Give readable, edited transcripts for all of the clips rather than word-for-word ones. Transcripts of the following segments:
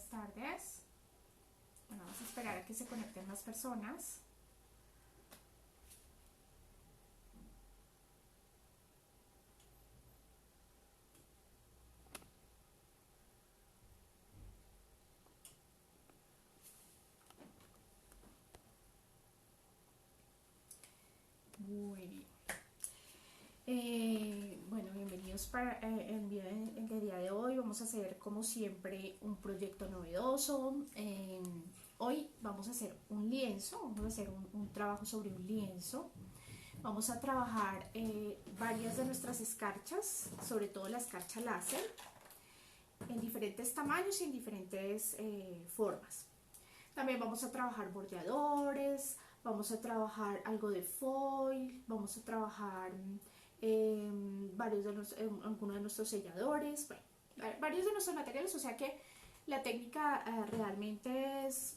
buenas tardes. Bueno, vamos a esperar a que se conecten más personas. Muy bien. Bueno, bienvenidos para el día de hoy. Vamos a hacer, como siempre, un proyecto novedoso. Hoy vamos a hacer un lienzo, vamos a hacer un trabajo sobre un lienzo. Vamos a trabajar varias de nuestras escarchas, sobre todo la escarcha láser, en diferentes tamaños y en diferentes formas. También vamos a trabajar bordeadores, vamos a trabajar algo de foil, vamos a trabajar algunos de nuestros selladores, bueno, varios de nuestros materiales, o sea que la técnica realmente es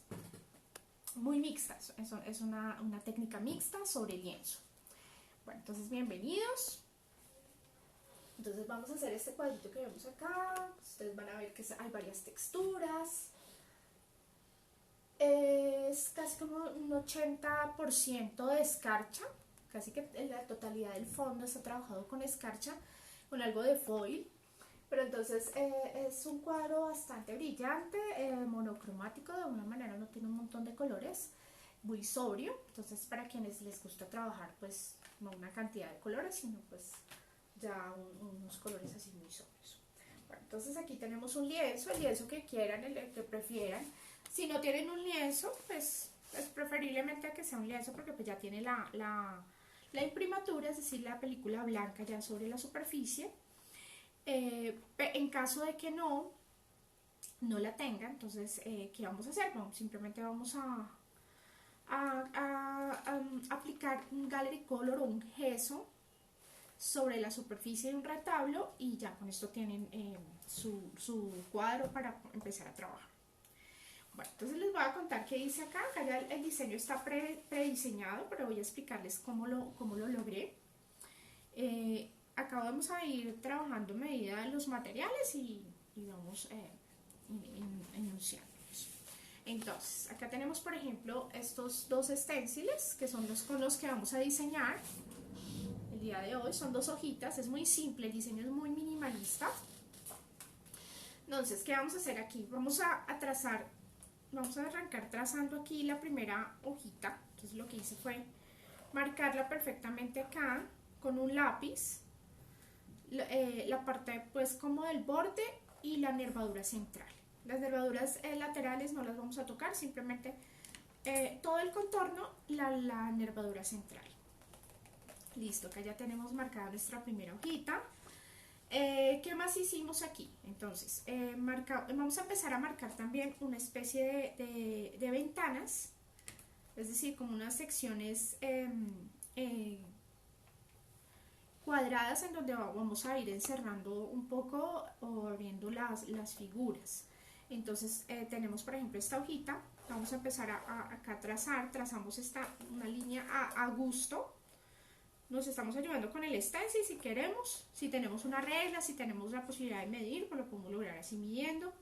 muy mixta, es una técnica mixta sobre lienzo. Bueno, entonces bienvenidos. Entonces vamos a hacer este cuadrito que vemos acá. Ustedes van a ver que hay varias texturas. Es casi como un 80% de escarcha, casi que la totalidad del fondo está trabajado con escarcha, con algo de foil. Pero entonces es un cuadro bastante brillante, monocromático, de alguna manera no tiene un montón de colores, muy sobrio. Entonces para quienes les gusta trabajar, pues no una cantidad de colores, sino pues ya unos colores así muy sobrios. Bueno, entonces aquí tenemos un lienzo, el lienzo que quieran, el que prefieran. Si no tienen un lienzo, pues preferiblemente que sea un lienzo, porque pues ya tiene la imprimatura, es decir, la película blanca ya sobre la superficie. En caso de que no la tengan, entonces, ¿qué vamos a hacer? Bueno, simplemente vamos a aplicar un gallery color o un gesso sobre la superficie de un retablo, y ya con esto tienen su cuadro para empezar a trabajar. Bueno, entonces les voy a contar qué hice acá. Acá ya el diseño está prediseñado, pero voy a explicarles cómo lo logré. Acá vamos a ir trabajando a medida de los materiales y vamos enunciándolos. Entonces, acá tenemos, por ejemplo, estos dos stenciles, que son los con los que vamos a diseñar el día de hoy. Son dos hojitas, es muy simple, el diseño es muy minimalista. Entonces, ¿qué vamos a hacer aquí? Vamos a arrancar trazando aquí la primera hojita. Entonces lo que hice fue marcarla perfectamente acá con un lápiz, la parte pues como del borde y la nervadura central. Las nervaduras laterales no las vamos a tocar, simplemente todo el contorno, la nervadura central. Listo, acá ya tenemos marcada nuestra primera hojita. ¿Qué más hicimos aquí? Entonces, vamos a empezar a marcar también una especie de ventanas, es decir, como unas secciones cuadradas, en donde vamos a ir encerrando un poco o abriendo las figuras. Entonces tenemos, por ejemplo, esta hojita. Vamos a empezar acá a trazamos una línea a gusto. Nos estamos ayudando con el stencil si queremos, si tenemos una regla, si tenemos la posibilidad de medir, pues lo podemos lograr así midiendo.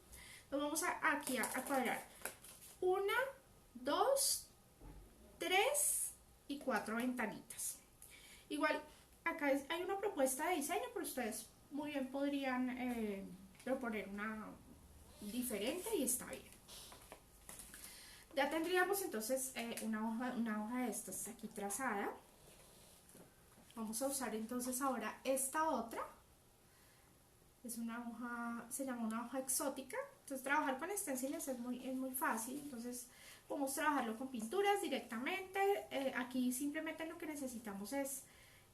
Entonces vamos aquí a cuadrar 1, 2, 3 y 4 ventanitas. Igual acá hay una propuesta de diseño, pero ustedes muy bien podrían proponer una diferente y está bien. Ya tendríamos entonces una hoja de estas aquí trazada. Vamos a usar entonces ahora esta otra. Es una hoja, se llama una hoja exótica. Entonces trabajar con stenciles es muy fácil. Entonces podemos trabajarlo con pinturas directamente. Aquí simplemente lo que necesitamos es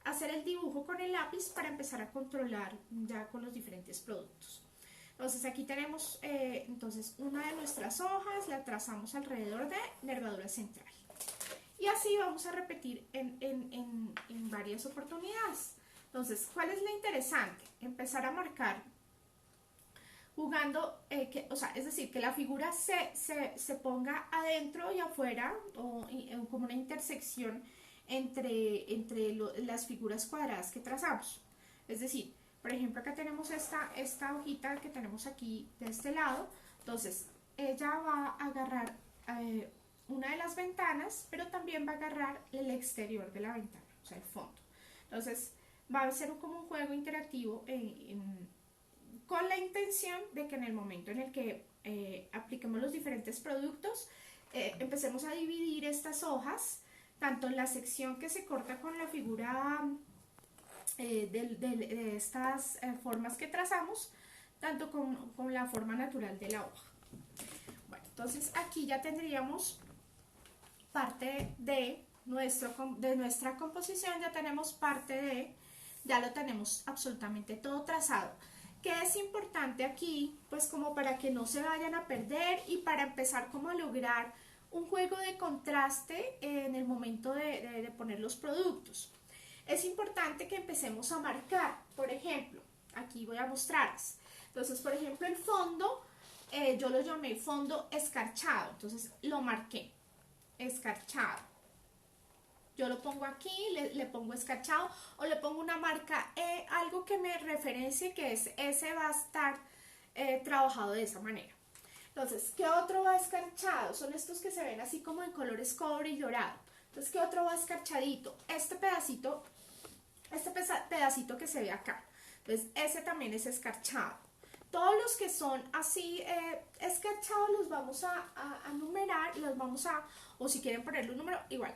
hacer el dibujo con el lápiz para empezar a controlar ya con los diferentes productos. Entonces aquí tenemos entonces una de nuestras hojas, la trazamos alrededor de nervadura central. Y así vamos a repetir en varias oportunidades. Entonces, ¿cuál es lo interesante? Empezar a marcar jugando, es decir, que la figura se ponga adentro y afuera, o como una intersección entre las figuras cuadradas que trazamos. Es decir, por ejemplo, acá tenemos esta hojita que tenemos aquí de este lado. Entonces, ella va a agarrar una de las ventanas, pero también va a agarrar el exterior de la ventana, o sea, el fondo. Entonces va a ser como un juego interactivo con la intención de que en el momento en el que apliquemos los diferentes productos, empecemos a dividir estas hojas, tanto en la sección que se corta con la figura de estas formas que trazamos, tanto con la forma natural de la hoja. Bueno, entonces aquí ya tendríamos parte de nuestra composición, ya tenemos ya lo tenemos absolutamente todo trazado. ¿Qué es importante aquí? Pues como para que no se vayan a perder y para empezar como a lograr un juego de contraste en el momento de poner los productos. Es importante que empecemos a marcar, por ejemplo, aquí voy a mostrarles. Entonces, por ejemplo, el fondo, yo lo llamé fondo escarchado, entonces lo marqué, escarchado. Yo lo pongo aquí, le pongo escarchado o le pongo una marca, algo que me referencie que ese va a estar trabajado de esa manera. Entonces, ¿qué otro va escarchado? Son estos que se ven así como en colores cobre y dorado. Entonces, ¿qué otro va escarchadito? Este pedacito que se ve acá. Entonces, ese también es escarchado. Todos los que son así escarchados los vamos a numerar, o si quieren ponerle un número, igual.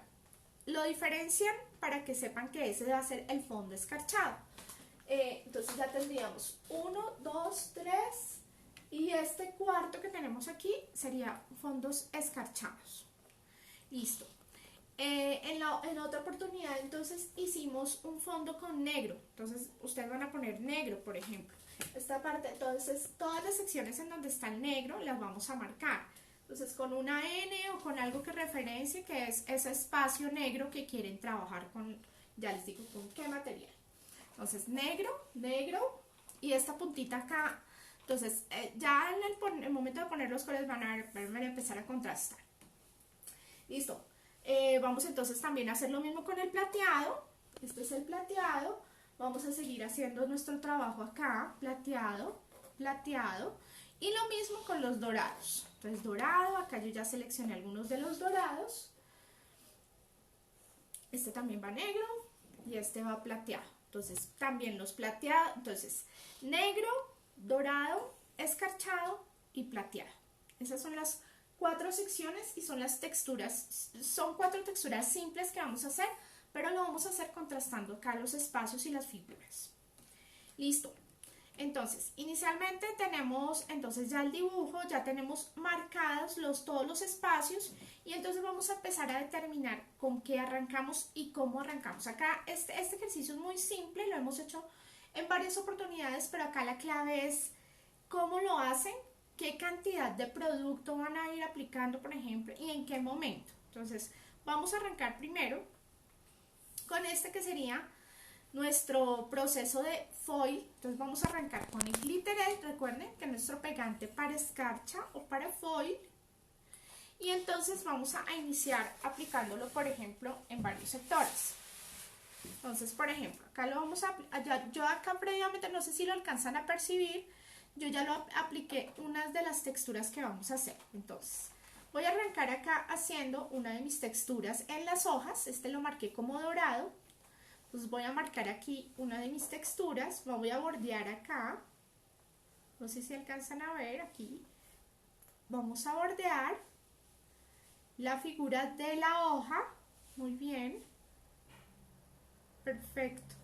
Lo diferencian para que sepan que ese va a ser el fondo escarchado. Entonces ya tendríamos 1, 2, 3 y este cuarto que tenemos aquí sería fondos escarchados. Listo. En otra oportunidad entonces hicimos un fondo con negro. Entonces ustedes van a poner negro, por ejemplo. Esta parte, entonces todas las secciones en donde está el negro las vamos a marcar. Entonces con una N o con algo que referencie que es ese espacio negro que quieren trabajar con, ya les digo con qué material. Entonces negro, negro y esta puntita acá. Entonces ya en el momento de poner los colores van a empezar a contrastar. Listo. Vamos entonces también a hacer lo mismo con el plateado. Este es el plateado. Vamos a seguir haciendo nuestro trabajo acá, plateado, plateado. Y lo mismo con los dorados. Entonces dorado, acá yo ya seleccioné algunos de los dorados. Este también va negro y este va plateado. Entonces también los plateados, entonces negro, dorado, escarchado y plateado. Esas son las 4 secciones y son las texturas, son 4 texturas simples que vamos a hacer, pero lo vamos a hacer contrastando acá los espacios y las figuras. Listo. Entonces, inicialmente tenemos entonces ya el dibujo, ya tenemos marcados todos los espacios y entonces vamos a empezar a determinar con qué arrancamos y cómo arrancamos. Acá este ejercicio es muy simple, lo hemos hecho en varias oportunidades, pero acá la clave es cómo lo hacen, qué cantidad de producto van a ir aplicando, por ejemplo, y en qué momento. Entonces, vamos a arrancar primero con este que sería nuestro proceso de foil. Entonces vamos a arrancar con el glitter. Recuerden que es nuestro pegante para escarcha o para foil. Y entonces vamos a iniciar aplicándolo, por ejemplo, en varios sectores. Entonces, por ejemplo, acá lo vamos a... Yo acá previamente, no sé si lo alcanzan a percibir, yo ya lo apliqué unas de las texturas que vamos a hacer. Entonces, voy a arrancar acá haciendo una de mis texturas en las hojas. Este lo marqué como dorado. Entonces voy a marcar aquí una de mis texturas, voy a bordear acá, no sé si alcanzan a ver aquí, vamos a bordear la figura de la hoja, muy bien, perfecto.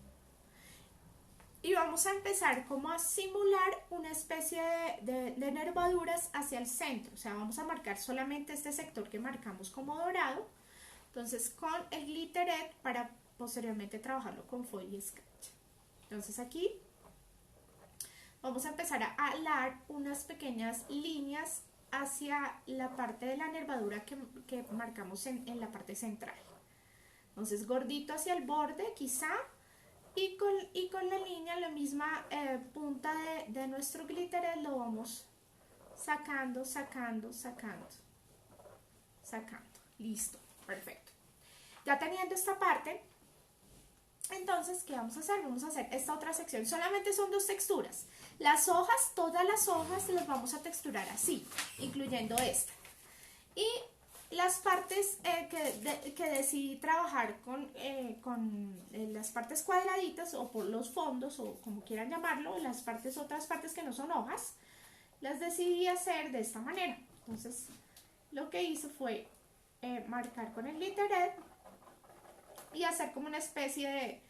Y vamos a empezar como a simular una especie de nervaduras hacia el centro, o sea, vamos a marcar solamente este sector que marcamos como dorado, entonces con el glitteret para posteriormente trabajarlo con foil y scratch. Entonces aquí vamos a empezar a alar unas pequeñas líneas hacia la parte de la nervadura que marcamos en la parte central. Entonces gordito hacia el borde quizá y con la línea, la misma punta de nuestro glitter lo vamos sacando, sacando, sacando, sacando. Listo, perfecto. Ya teniendo esta parte, Entonces, ¿qué vamos a hacer? Vamos a hacer esta otra sección. Solamente son 2 texturas. Las hojas, todas las hojas las vamos a texturar así, incluyendo esta. Y las partes que decidí trabajar con las partes cuadraditas o por los fondos o como quieran llamarlo, otras partes que no son hojas, las decidí hacer de esta manera. Entonces, lo que hice fue marcar con el glitteret y hacer como una especie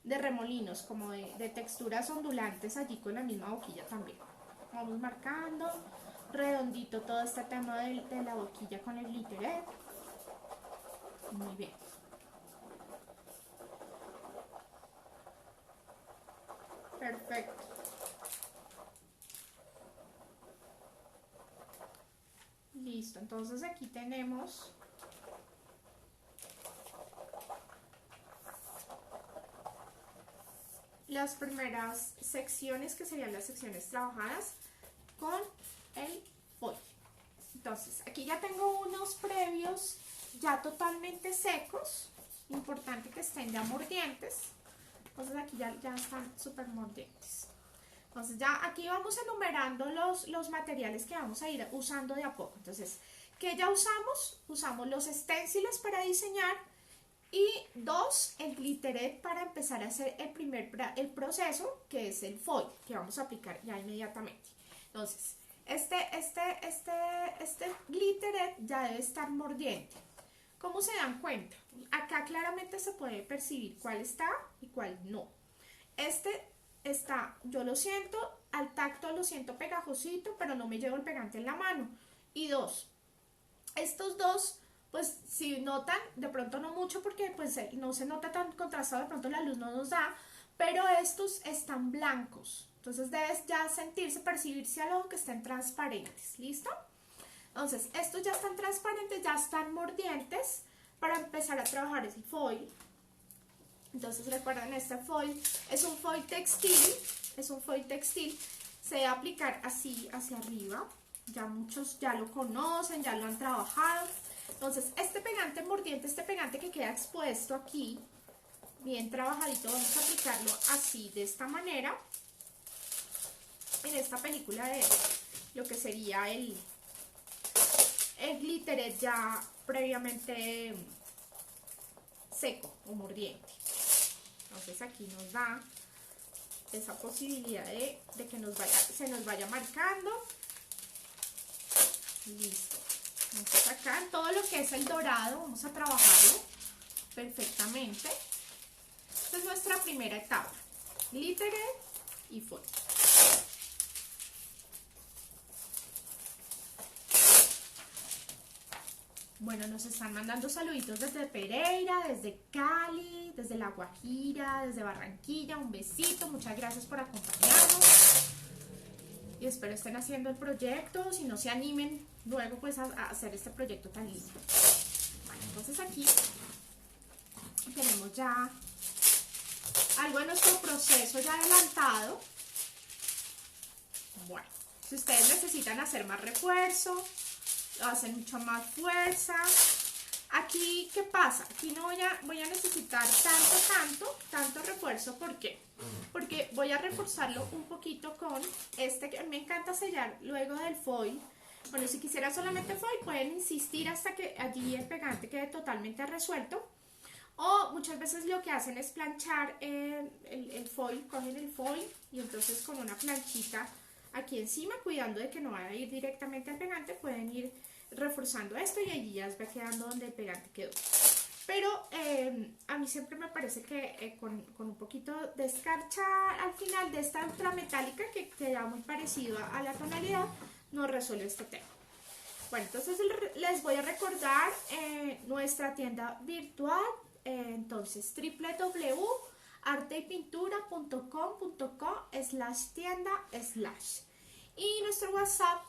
de remolinos, como de texturas ondulantes allí con la misma boquilla también. Vamos marcando redondito todo este tema de la boquilla con el glitteret. Muy bien. Perfecto. Listo, entonces aquí tenemos las primeras secciones, que serían las secciones trabajadas con el foil. Entonces, aquí ya tengo unos previos ya totalmente secos. Importante que estén ya mordientes. Entonces aquí ya están súper mordientes. Entonces ya aquí vamos enumerando los materiales que vamos a ir usando de a poco. Entonces, ¿qué ya usamos? Usamos los esténciles para diseñar y 2, el glitteret para empezar a hacer el proceso, que es el foil, que vamos a aplicar ya inmediatamente. Entonces, este glitteret ya debe estar mordiente. ¿Cómo se dan cuenta? Acá claramente se puede percibir cuál está y cuál no. Este está, yo lo siento, al tacto lo siento pegajosito, pero no me llevo el pegante en la mano. Y 2, estos 2, pues si notan, de pronto no mucho porque pues no se nota tan contrastado, de pronto la luz no nos da, pero estos están blancos. Entonces debes ya sentirse, percibirse al ojo que estén transparentes. ¿Listo? Entonces, estos ya están transparentes, ya están mordientes para empezar a trabajar el foil. Entonces, recuerden, este foil es un foil textil, se debe aplicar así hacia arriba. Ya muchos ya lo conocen, ya lo han trabajado. Entonces, este pegante mordiente, este pegante que queda expuesto aquí, bien trabajadito, vamos a aplicarlo así, de esta manera, en esta película de lo que sería el glitteret ya previamente seco o mordiente. Entonces aquí nos da esa posibilidad de que se nos vaya marcando. Listo. Entonces acá en todo lo que es el dorado vamos a trabajarlo perfectamente. Esta es nuestra primera etapa, glitteret y foil. Bueno, nos están mandando saluditos desde Pereira, desde Cali, desde La Guajira, desde Barranquilla. Un besito, muchas gracias por acompañarnos. Y espero estén haciendo el proyecto, si no se animen luego pues a hacer este proyecto tan lindo. Bueno, entonces aquí tenemos ya algo de nuestro proceso ya adelantado. Bueno, si ustedes necesitan hacer más refuerzo, hacen mucha más fuerza. Aquí, ¿qué pasa? Aquí no voy a necesitar tanto refuerzo. ¿Por qué? Porque voy a reforzarlo un poquito con este, que me encanta sellar luego del foil. Bueno, si quisieran solamente foil, pueden insistir hasta que allí el pegante quede totalmente resuelto. O muchas veces lo que hacen es planchar el foil, cogen el foil y entonces con una planchita aquí encima, cuidando de que no vaya a ir directamente al pegante, pueden ir reforzando esto y allí ya va quedando donde el pegante quedó. Pero a mí siempre me parece que con un poquito de escarcha al final de esta ultrametálica, que queda muy parecido a la tonalidad, nos resuelve este tema. Bueno, entonces les voy a recordar nuestra tienda virtual, entonces www.arteypintura.com.co/tienda/ y nuestro WhatsApp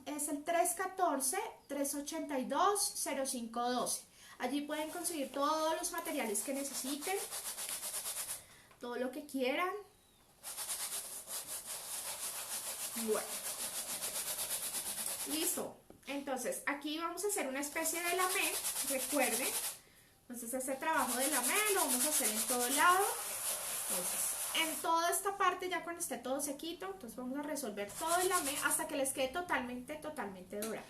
es el 314-382-0512. Allí pueden conseguir todos los materiales que necesiten, todo lo que quieran. Bueno, listo. Entonces, aquí vamos a hacer una especie de lamé, recuerden. Entonces, este trabajo de lamé lo vamos a hacer en todo lado. Entonces, en toda esta parte, ya cuando esté todo sequito, entonces vamos a resolver todo el lamé hasta que les quede totalmente dorado.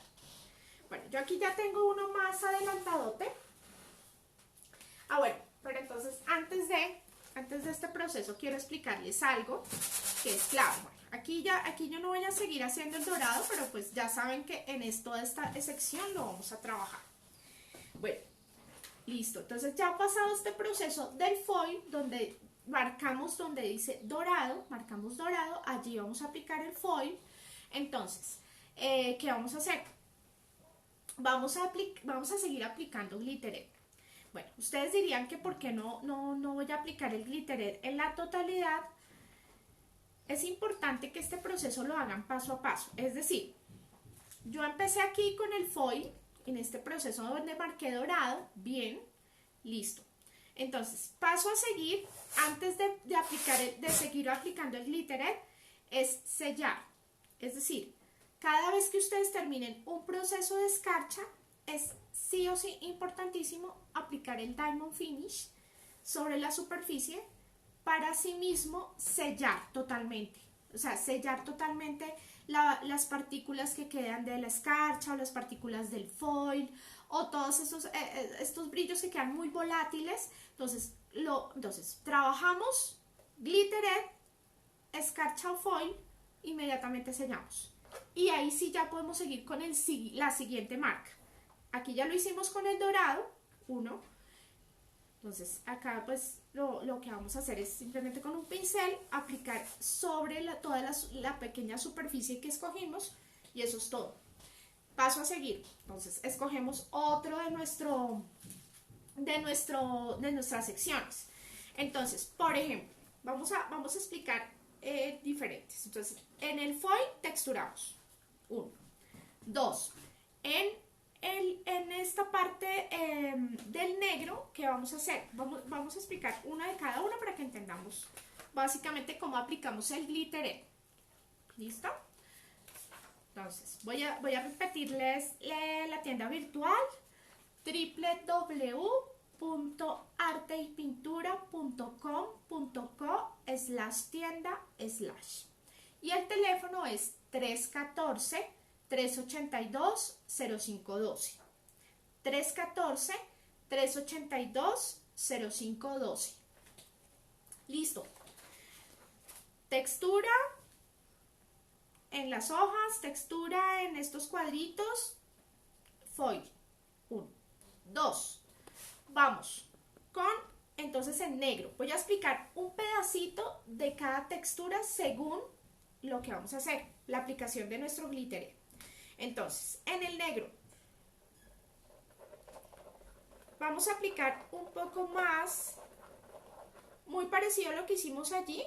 Bueno, yo aquí ya tengo uno más adelantadote. Bueno, pero entonces antes de este proceso quiero explicarles algo que es clave. Bueno, aquí yo no voy a seguir haciendo el dorado, pero pues ya saben que toda esta sección lo vamos a trabajar. Bueno, listo. Entonces ya ha pasado este proceso del foil, donde marcamos donde dice dorado, marcamos dorado, allí vamos a aplicar el foil. Entonces, ¿qué vamos a hacer? Vamos a seguir aplicando glitter. Bueno, ustedes dirían que por qué no voy a aplicar el glitter en la totalidad. Es importante que este proceso lo hagan paso a paso. Es decir, yo empecé aquí con el foil, en este proceso donde marqué dorado, bien, listo. Entonces, paso a seguir, antes de seguir aplicando el glitter, es sellar. Es decir, cada vez que ustedes terminen un proceso de escarcha, es sí o sí importantísimo aplicar el Diamond Finish sobre la superficie para sí mismo sellar totalmente. O sea, sellar totalmente las partículas que quedan de la escarcha o las partículas del foil o todos estos brillos que quedan muy volátiles. Entonces trabajamos glitter, escarcha o foil, inmediatamente sellamos. Y ahí sí ya podemos seguir con la siguiente marca. Aquí ya lo hicimos con el dorado, 1. Entonces acá pues lo que vamos a hacer es simplemente con un pincel aplicar sobre toda la pequeña superficie que escogimos, y eso es todo. Paso a seguir. Entonces escogemos otro de nuestras secciones. Entonces, por ejemplo, vamos a explicar diferentes. Entonces, en el foil texturamos. 1. 2. En esta parte del negro, ¿qué vamos a hacer? Vamos a explicar una de cada una para que entendamos básicamente cómo aplicamos el glitter. ¿Listo? Entonces, voy a repetirles la tienda virtual: www.arteypintura.com.co/tienda/ y el teléfono es 314-382-0512. 314-382-0512. Listo. Textura en las hojas, textura en estos cuadritos, foil. 1. 2. Vamos con, entonces, en negro. Voy a explicar un pedacito de cada textura según lo que vamos a hacer, la aplicación de nuestro glitter. Entonces, en el negro vamos a aplicar un poco más, muy parecido a lo que hicimos allí,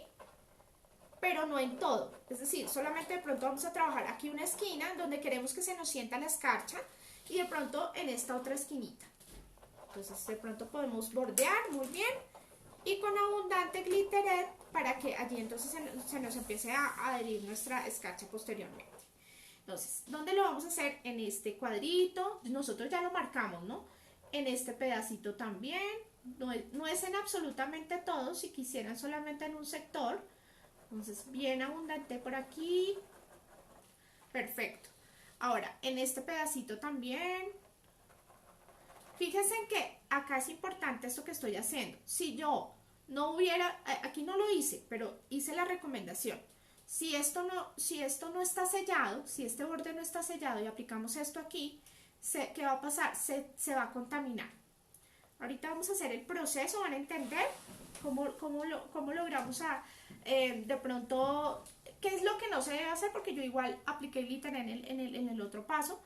pero no en todo. Es decir, solamente de pronto vamos a trabajar aquí una esquina donde queremos que se nos sienta la escarcha, y de pronto en esta otra esquinita. Entonces de pronto podemos bordear muy bien y con abundante glitter para que allí entonces se nos empiece a adherir nuestra escarcha posteriormente. Entonces, ¿dónde lo vamos a hacer? En este cuadrito, nosotros ya lo marcamos, ¿no? En este pedacito también, no es en absolutamente todo, si quisieran solamente en un sector. Entonces, bien abundante por aquí. Perfecto. Ahora, en este pedacito también. Fíjense que acá es importante esto que estoy haciendo. Si yo no hubiera, aquí no lo hice, pero hice la recomendación. Si esto no está sellado, si este borde no está sellado y aplicamos esto aquí, ¿qué va a pasar? Se va a contaminar. Ahorita vamos a hacer el proceso, van a entender cómo logramos de pronto, qué es lo que no se debe hacer, porque yo igual apliqué glitter en el otro paso,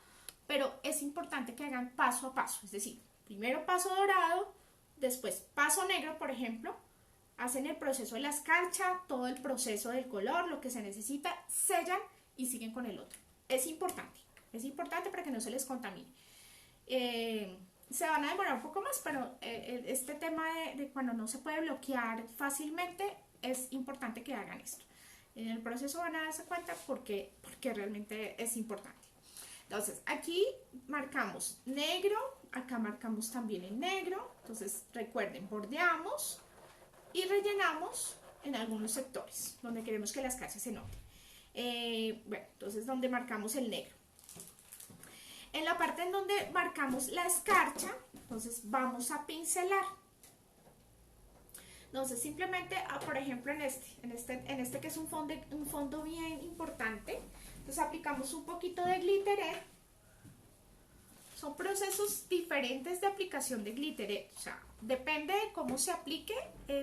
pero es importante que hagan paso a paso. Es decir, primero paso dorado, después paso negro, por ejemplo, hacen el proceso de la escarcha, todo el proceso del color, lo que se necesita, sellan y siguen con el otro. Es importante para que no se les contamine. Se van a demorar un poco más, pero este tema de cuando no se puede bloquear fácilmente, es importante que hagan esto. En el proceso van a darse cuenta porque realmente es importante. Entonces, aquí marcamos negro, acá marcamos también en negro. Entonces, recuerden, bordeamos, y rellenamos en algunos sectores donde queremos que la escarcha se note. Bueno, entonces donde marcamos el negro. En la parte en donde marcamos la escarcha, entonces vamos a pincelar. Entonces simplemente, por ejemplo en este que es un fondo bien importante, entonces aplicamos un poquito de glitteret. Son procesos diferentes de aplicación de glitteret, o sea, depende de cómo se aplique,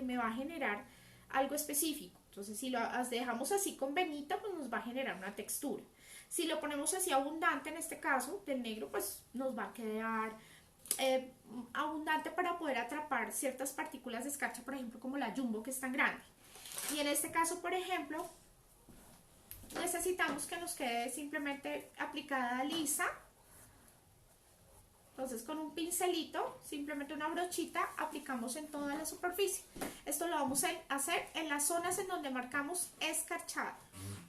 me va a generar algo específico. Entonces si lo dejamos así con venita, pues nos va a generar una textura. Si lo ponemos así abundante, en este caso del negro, pues nos va a quedar abundante para poder atrapar ciertas partículas de escarcha, por ejemplo como la jumbo, que es tan grande. Y en este caso, por ejemplo, necesitamos que nos quede simplemente aplicada lisa. Entonces con un pincelito, simplemente una brochita, aplicamos en toda la superficie. Esto lo vamos a hacer en las zonas en donde marcamos escarchado.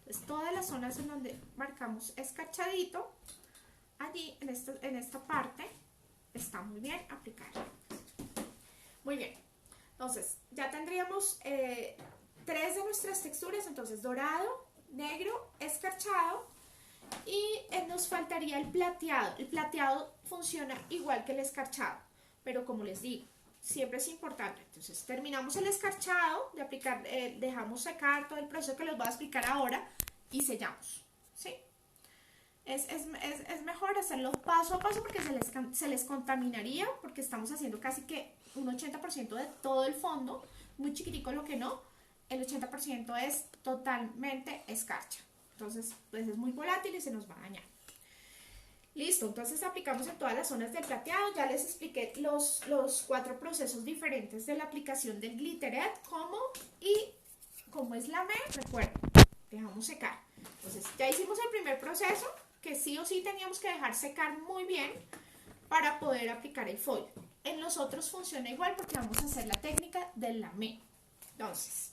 Entonces todas las zonas en donde marcamos escarchadito, allí en esta parte está muy bien aplicado. Muy bien, entonces ya tendríamos 3 de nuestras texturas, entonces dorado, negro, escarchado, y nos faltaría el plateado. El plateado funciona igual que el escarchado, pero como les digo, siempre es importante. Entonces terminamos el escarchado de aplicar, dejamos secar todo el proceso que les voy a explicar ahora y sellamos, ¿sí? Es mejor hacerlo paso a paso porque se les contaminaría, porque estamos haciendo casi que un 80% de todo el fondo, muy chiquitico lo que no, el 80% es totalmente escarcha. Entonces, pues es muy volátil y se nos va a dañar. Listo, entonces aplicamos en todas las zonas del plateado. Ya les expliqué los 4 procesos diferentes de la aplicación del glitteret, cómo es la recuerden, dejamos secar. Entonces, ya hicimos el primer proceso, que sí o sí teníamos que dejar secar muy bien para poder aplicar el foil. En los otros funciona igual porque vamos a hacer la técnica del lamé. Entonces,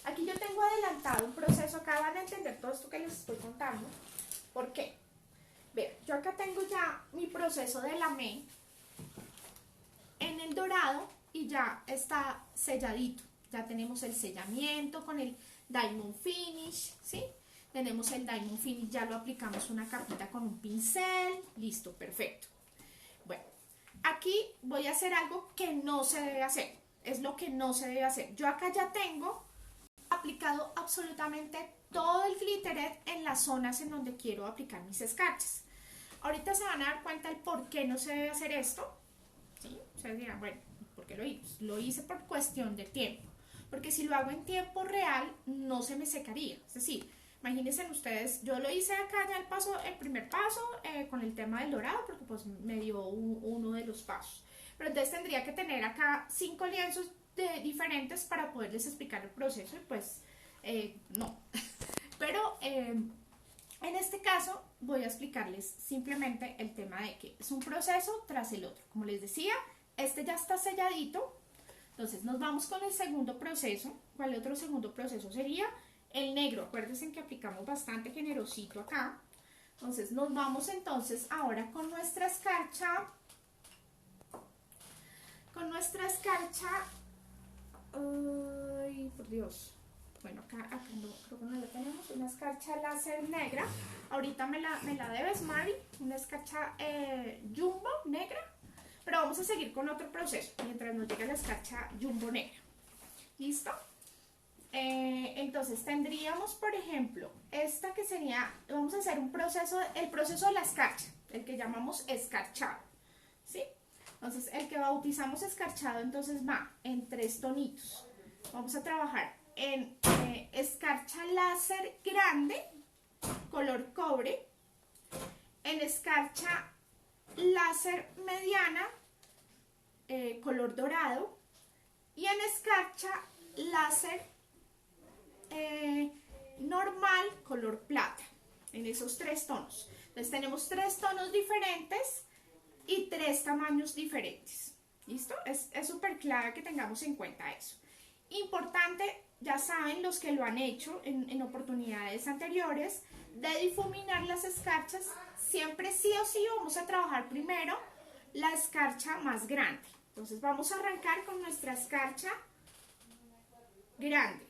aquí yo tengo adelantado un proceso, acá van a entender todo esto que les estoy contando. ¿Por qué? Vean, yo acá tengo ya mi proceso de lamé en el dorado y ya está selladito. Ya tenemos el sellamiento con el Diamond Finish, ¿sí? Tenemos el Diamond Finish, ya lo aplicamos una capita con un pincel, listo, perfecto. Bueno, aquí voy a hacer algo que no se debe hacer, es lo que no se debe hacer. Yo acá ya tengo aplicado absolutamente todo el glitteret en las zonas en donde quiero aplicar mis escarchas. Ahorita se van a dar cuenta el por qué no se debe hacer esto, ¿sí? Ustedes dirán, bueno, ¿por qué lo hice? Lo hice por cuestión de tiempo, porque si lo hago en tiempo real no se me secaría. Es decir, imagínense ustedes, yo lo hice acá ya el primer paso con el tema del dorado, porque pues me dio uno de los pasos. Pero entonces tendría que tener acá 5 lienzos diferentes para poderles explicar el proceso y pues no. Pero en este caso voy a explicarles simplemente el tema de que es un proceso tras el otro. Como les decía, este ya está selladito. Entonces nos vamos con el segundo proceso. ¿Cuál otro segundo proceso sería? El negro. Acuérdense que aplicamos bastante generosito acá. Entonces nos vamos entonces ahora con nuestra escarcha. Ay, por Dios. Bueno, acá no, creo que no la tenemos. Una escarcha láser negra. Ahorita me la debes, Mari. Una escarcha jumbo negra. Pero vamos a seguir con otro proceso mientras nos llega la escarcha jumbo negra. ¿Listo? Entonces tendríamos, por ejemplo, esta que sería, vamos a hacer un proceso, el proceso de la escarcha, el que llamamos escarchado, ¿sí? Entonces el que bautizamos escarchado entonces va en 3 tonitos. Vamos a trabajar en escarcha láser grande, color cobre, en escarcha láser mediana, color dorado, y en escarcha láser normal, color plata, en esos 3 tonos. Entonces tenemos 3 tonos diferentes y 3 tamaños diferentes. ¿Listo? Es súper clave que tengamos en cuenta eso. Importante, ya saben los que lo han hecho en oportunidades anteriores, de difuminar las escarchas. Siempre sí o sí vamos a trabajar primero la escarcha más grande. Entonces vamos a arrancar con nuestra escarcha grande.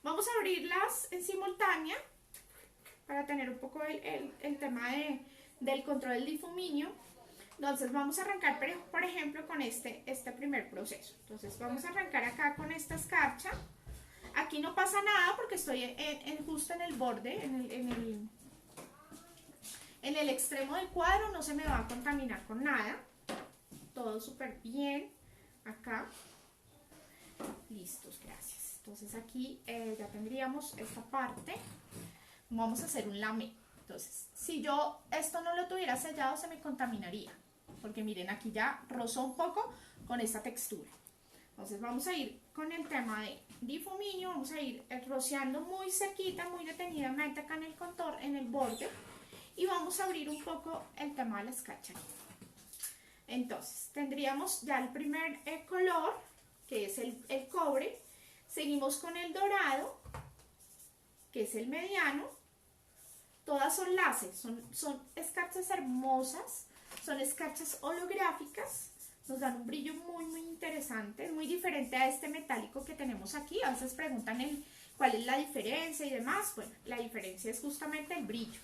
Vamos a abrirlas en simultánea para tener un poco el tema del control del difuminio. Entonces vamos a arrancar, por ejemplo, con este primer proceso. Entonces vamos a arrancar acá con esta escarcha. Aquí no pasa nada porque estoy justo en el borde, en el extremo del cuadro, no se me va a contaminar con nada. Todo súper bien acá. Listos, gracias. Entonces aquí ya tendríamos esta parte. Vamos a hacer un lamé. Entonces, si yo esto no lo tuviera sellado, se me contaminaría. Porque miren, aquí ya rozó un poco con esta textura. Entonces vamos a ir con el tema de difuminio, vamos a ir rociando muy cerquita, muy detenidamente acá en el contorno, en el borde. Y vamos a abrir un poco el tema de la escarcha. Entonces, tendríamos ya el primer color, que es el cobre. Seguimos con el dorado, que es el mediano. Todas son láser, son escarchas hermosas, son escarchas holográficas, nos dan un brillo muy muy interesante, muy diferente a este metálico que tenemos aquí. A veces preguntan cuál es la diferencia y demás. Bueno, la diferencia es justamente el brillo.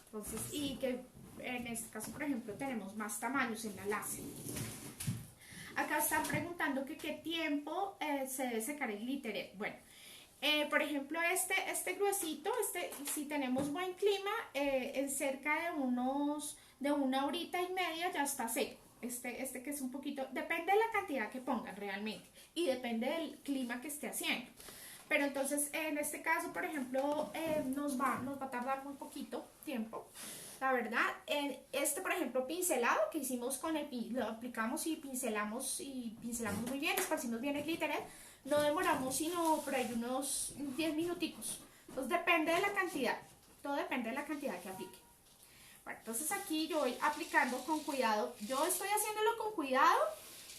Entonces, y que en este caso, por ejemplo, tenemos más tamaños en la láser. Acá están preguntando que qué tiempo se debe secar el glitter. Bueno, por ejemplo, este gruesito, si tenemos buen clima, en cerca de una horita y media ya está seco. Este que es un poquito, depende de la cantidad que pongan realmente y depende del clima que esté haciendo. Pero entonces, en este caso, por ejemplo, nos va a tardar muy poquito tiempo. La verdad, por ejemplo, pincelado que hicimos con lo aplicamos y pincelamos muy bien, esparcimos bien el glitter. No demoramos sino por ahí unos 10 minuticos. Entonces depende de la cantidad. Todo depende de la cantidad que aplique. Bueno, entonces aquí yo voy aplicando con cuidado. Yo estoy haciéndolo con cuidado,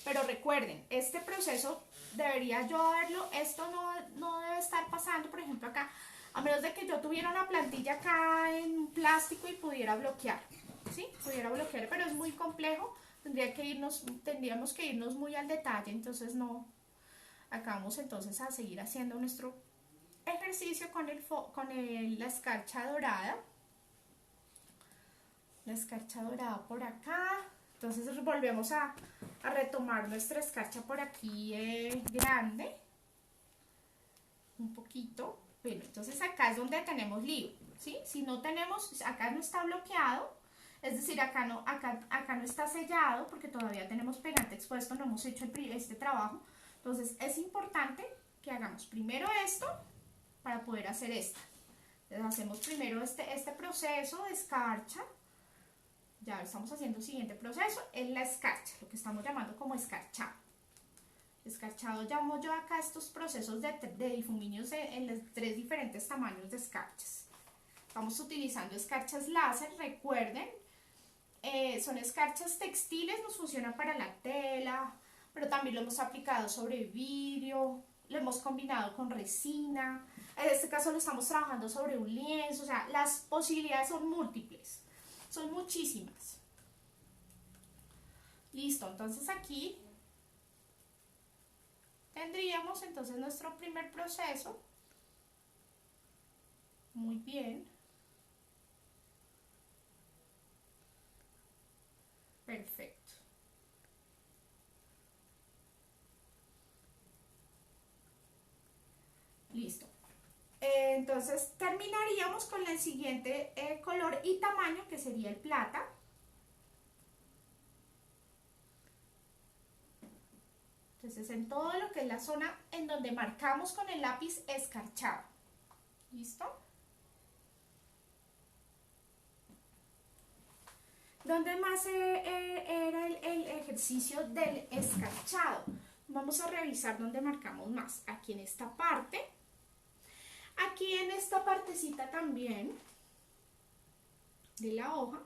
pero recuerden, este proceso debería yo haberlo. Esto no debe estar pasando, por ejemplo, acá. A menos de que yo tuviera una plantilla acá en plástico y pudiera bloquear. ¿Sí? Pudiera bloquear, pero es muy complejo. Tendríamos que irnos muy al detalle, entonces no. Acá vamos entonces a seguir haciendo nuestro ejercicio con la escarcha dorada. La escarcha dorada por acá. Entonces volvemos a retomar nuestra escarcha por aquí grande. Un poquito. Bueno, entonces acá es donde tenemos lío, ¿sí? Si no tenemos, acá no está bloqueado. Es decir, acá no está sellado porque todavía tenemos pegante expuesto, no hemos hecho este trabajo. Entonces es importante que hagamos primero esto para poder hacer esto. Entonces hacemos primero este proceso de escarcha. Ya estamos haciendo el siguiente proceso, es la escarcha, lo que estamos llamando como escarchado. Escarchado llamo yo acá estos procesos de difuminios en los 3 diferentes tamaños de escarchas. Vamos utilizando escarchas láser, recuerden, son escarchas textiles, nos funcionan para la tela, pero también lo hemos aplicado sobre vidrio, lo hemos combinado con resina, en este caso lo estamos trabajando sobre un lienzo. O sea, las posibilidades son múltiples, son muchísimas. Listo, entonces aquí tendríamos entonces nuestro primer proceso. Muy bien. Perfecto. Listo. Entonces terminaríamos con el siguiente color y tamaño, que sería el plata. Entonces en todo lo que es la zona en donde marcamos con el lápiz escarchado. ¿Listo? ¿Dónde más era el ejercicio del escarchado? Vamos a revisar dónde marcamos más. Aquí en esta parte. Aquí en esta partecita también de la hoja.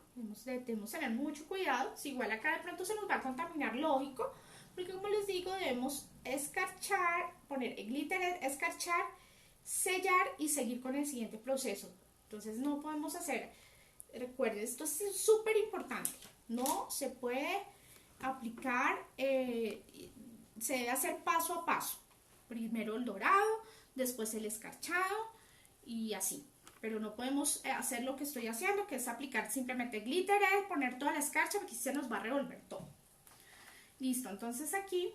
Debemos tener mucho cuidado. Si igual acá de pronto se nos va a contaminar, lógico. Porque como les digo, debemos escarchar, poner el glitter, escarchar, sellar y seguir con el siguiente proceso. Entonces no podemos hacer, recuerden, esto es súper importante, no se puede aplicar, se debe hacer paso a paso. Primero el dorado, después el escarchado y así. Pero no podemos hacer lo que estoy haciendo, que es aplicar simplemente glitter, poner toda la escarcha, porque se nos va a revolver todo. Listo, entonces aquí